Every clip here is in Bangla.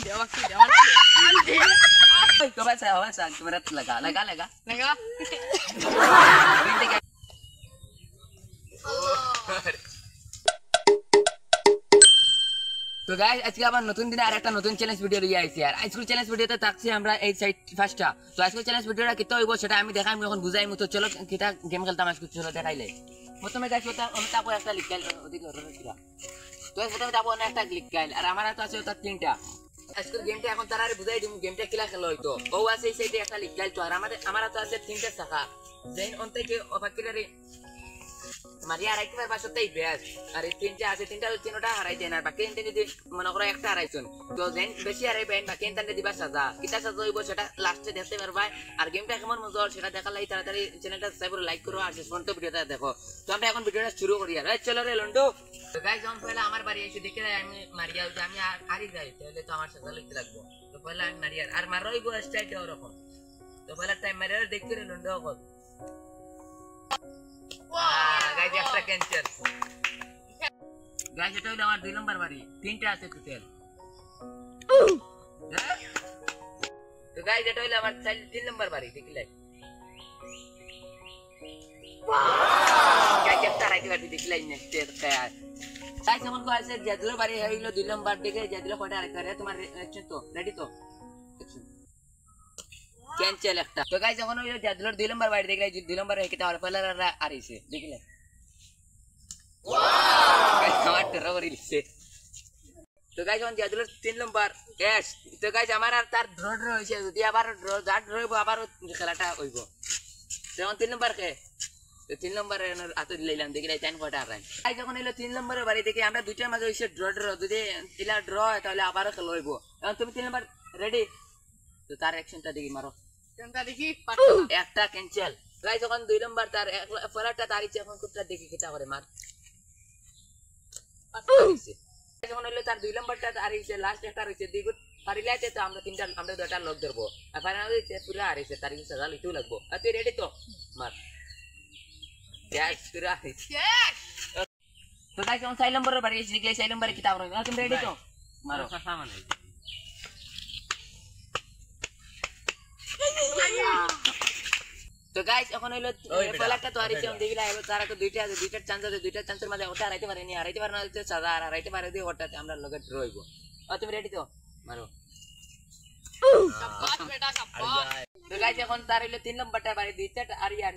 coba saya kamera lega. তো গাইস আজকে আবার নতুন দিনে আরেকটা নতুন চ্যালেঞ্জ ভিডিও নিয়ে আইছি আর আজকের চ্যালেঞ্জ ভিডিওতে থাকছি আমরা এই সাইড ফার্স্টটা তো আজকের চ্যালেঞ্জ ভিডিওটা কিতো হইব সেটা আমি দেখাই আমি এখন বুঝাইমু তো চলো কিটা গেম খেলতাম আজকে চলো দেখাইলে প্রথমে গাইস আমি তারপর একটা লিখাইল ওদিকে রইছিলা তো প্রথমে তারপর একটা লিখাইল আর আমার তো আছে ওটা তিনটা আজকের গেমটা এখন তারারে বুঝাই দিমু গেমটা কিলা খেলা হইতো ও আছে এই সাইডে একটা লিখাইল তো আর আমার তো আছে তিনটা শাখা দেন অন থেকে অবাকিলারে মারিয়া রাইতে পারবা সত্যি বেশ আর এই তিনটা আছে তিনটা হারাই দেন আর বাকি তিনটা যদি মনে করো একটা হারাইছুন তো দেন বেশি হারাইবেন বাকি তিনটা দিবা সাজা কিটা সাজা হইব সেটা লাস্টে দেখতে পারবা আর গেমটা কেমন মজা সেটা দেখার লাগি তাড়াতাড়ি চ্যানেলটা সাবস্ক্রাইব করে লাইক করো আর শেষ পর্যন্ত ভিডিওটা দেখো তো আমরা এখন ভিডিওটা শুরু করি আর চলো রে লন্ডু তো গাইস যখন পয়লা আমার বাড়ি এসে দেখে আমি মারিয়া যে আমি হারি যাই তাহলে তো আমার সাজা লিখতে লাগবো তো পয়লা আমি মারিয়া আর মারইব স্টাইল ওরকম তো পয়লা টাইম মারিয়া দেখতে রে লন্ডু কত গাইস একটা ক্যান্সেল গাইস এটা হলো আমার 2 নম্বর বাড়ি তিনটা আছে টোটাল তো গাইস এটা হলো আমার 3 নম্বর বাড়ি দেখলে গাইস একটা রাইতে বাড়ি দেখলে নেক্সট গাইস গাইস এমন কো আছে জাদুর বাড়ি হইলো 2 নম্বর দিকে জাদুর ফটো আরেকটা রে তোমার অ্যাকশন তো রেডি তো ক্যান্সেল একটা তো গাইস যখন হইলো জাদুর 2 নম্বর বাড়ি দেখলে 2 নম্বর হইকে তাহলে পয়লা আরিছে দেখলে আমার টেরোরি লিখছে তো গাইস যখন জাদুর 3 নম্বর এস তো গাইস আমার আর তার ড্র হইছে যদি আবার ড্র হইব আবার খেলাটা হইব তখন 3 নম্বর কে তো 3 নম্বরে আতো লইলাম দেখি টাইম কটা রাই গাইস যখন হইলো 3 নম্বরের বাড়ি থেকে আমরা দুইটার মাঝে হইছে ড্র যদি ইলা ড্র হয় তাহলে আবার খেলা হইব এখন তুমি 3 নম্বর রেডি তো তার অ্যাকশনটা দেখি মারো কোনটা দেখি একটা ক্যান্সেল গাইস যখন 2 নম্বর তার ফলাটা তারিছে এখন কোনটা দেখি কিটা করে মার যখন হইলো তার 2 নম্বরটা তারিছে লাস্ট একটা রইছে দুই গুট পারিলাতে তো আমরা দুইটা লক ধরবো আর ফাইনালি পুরা হারিছে তারিছে সাজা লিটু লাগবো আর তুই রেডি তো মার গ্যাস পুরা তো গাইস যখন 6 নম্বরের বাড়ি এসে দেখলে 6 নম্বরে কিটা করবে তুমি রেডি তো মারো সামান তো গাইস এখন হইলো ফলাটা তো হারিছে আমি দেখিলা এবার তারা তো দুইটা চান্স আছে দুইটা চান্সের মধ্যে ওটা হারাইতে পারেনি হারাইতে পারে না তো সাজা আর হারাইতে পারে দিয়ে ওটাতে আমরা লগে ড্র হইব আর তুমি রেডি তো মারো শাবাশ বেটা শাবাশ তো গাইস এখন তার হইলো 3 নম্বরটা বাড়ি দুইটা আর ইয়ার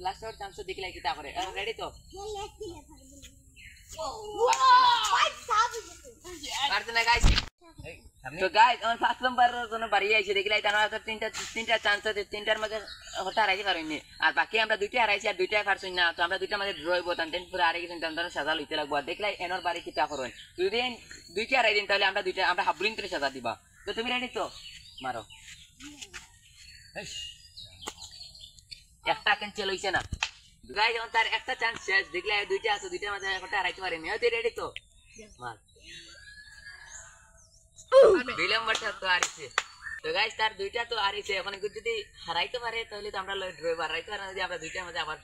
লাস্টের চান্স দেখিলা কিটা করে রেডি তো পারতে গাইস তো গাইস আমার 5 নম্বরের জন্য বাড়ি আইছে দেখলাই তার তো তিনটা চান্স আছে তিনটার মধ্যে ওটা হারাইতে পারিনি আর বাকি আমরা দুইটা হারাইছি আর দুইটা পারছই না তো আমরা দুইটার মধ্যে ড্র হইব তান পুরো হারাই গেছেন তান সাজা লইতে লাগবো আর দেখলাই এনর বাড়ি কিটা করুন যদি দুইটা হারাই দিন তাহলে আমরা হাবলিং করে সাজা দিবা তো তুমি রেডি তো মারো একটা ক্যান্সেল হইছে না গাইস এখন তার একটা চান্স শেষ দেখলাই দুইটা আছে দুইটার মধ্যে ওটা হারাইতে পারিনি তুই রেডি তো মার বিলম্বটা তো আরিছে তো গাইস তার দুইটা তো আরিছে এখন যদি হারাইতে পারে তাহলে তো আমরা লয় ড্রইভার হারাইতে পারে যদি আমরা দুইটার মধ্যে আবার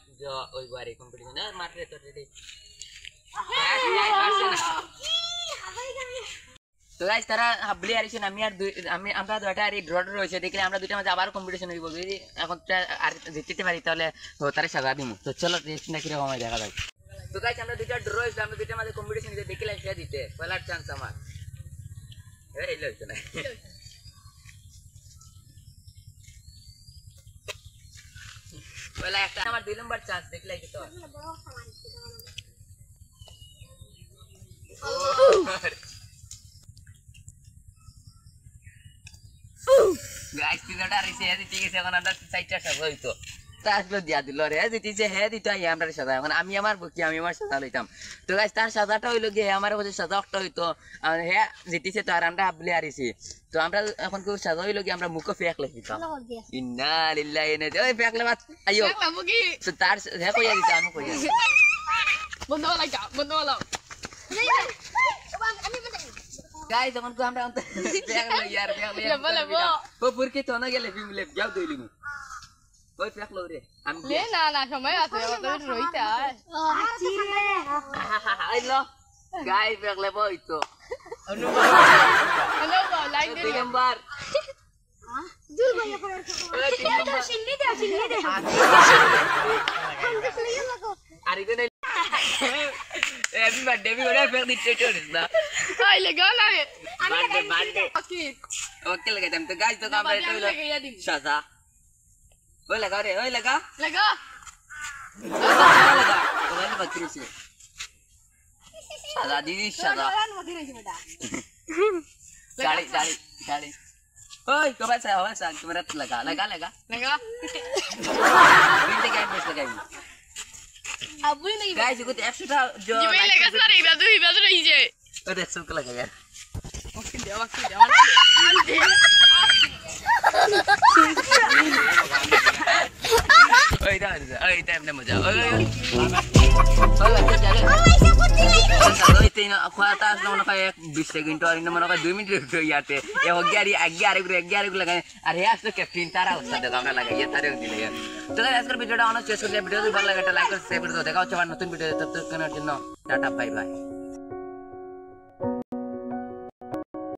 ওইব আর কম্পিটিশন মারতে তো রেডি তো গাইস তারা হাবলি আরিছে আমি আমরা দুইটা আরি ড্র হইছে দেখলে আমরা দুইটার মধ্যে আবার কম্পিটিশন হইব যদি এখন আর জিততে পারি তাহলে তারে সাজা দিমু তো চলো টেস্টটা কি রকম হয় দেখা যাক তো গাইস আমরা দুইটা ড্র হইছে আমরা দুইটার মধ্যে কম্পিটিশন দিতে দেখলে সে দিতে পয়লা চান্স আমার এই লইছে না পয়লা একটা আমার 2 নম্বর চান্স দেখলাই কি তো গাইস তিনটা রিসে ঠিক আছে এখন আমরা সাইডটা সব হইতো তারপর দিয়া দিল রে দিতেছে হে দিতে আমরা সাদা এখন আমি আমার সাদা লইতাম তো গাইস তার সাদাটা হইলো গিয়ে আমার কাছে সাদা একটা হইতো হে জিতেছে তো আর আমরা হাবলি হারিছি তো আমরা এখন কো সাদা হইলো গিয়ে আমরা মুখ ফেক লইতাম ইন্না লিল্লাহি ইন্না ওই ফেকলে বাত আইও তো তার হে কইয়া দিতে আমি কইয়া বন্ধ লাগা গাইস যখন কো আমরা ফেক লই यार ফেক লই ও পুরকে তো না গেলে বিমলে যাও দইলিমু ওই ফেক লও রে আমি লে না সময় আছে তো রইতা আছি রে আইলো গাইস ফেক লে বইতো অনুভব লাইক দিন নাম্বার दूर भैया पर चिल्ली दे अरे तो नहीं हैप्पी बर्थडे भी हो रहा है फिर नीचे छोड़ देना हाय लगा ला बर्थडे ओके लगा तुम तो गाइस तो काम करते हो शासा ओए लगा रे ओए लगा लगा तो मैंने बकरी से शादा दीदी शादा गाड़ी गाड़ी गाड़ी ओए तो बस कैमरा लगा लगा लगा लगा बिंदे क्या इंटरेस्ट लगाई अब भी नहीं गाइस कुछ एक्स्ट्रा जो ये भी लगा सारे इबादत रही है अरे सुक लगा यार ओके दे ओए टाइम ने मजा ओए ओए तीन खुआता असलो ना काय 20 सेकंड और इन मनो का 2 मिनिट हो याते ये हो गया 11 को लगाए अरे यार तो कैप्टन तारा उसका दगा में लगा ये तारे दिले यार तो गाइस कर वीडियोটা অনেক শেষ করে ভিডিও যদি ভালো লাগে একটা লাইক আর শেয়ার করে দাও দেখা হচ্ছে আবার নতুন ভিডিও ততক্ষণের জন্য টাটা বাই বাই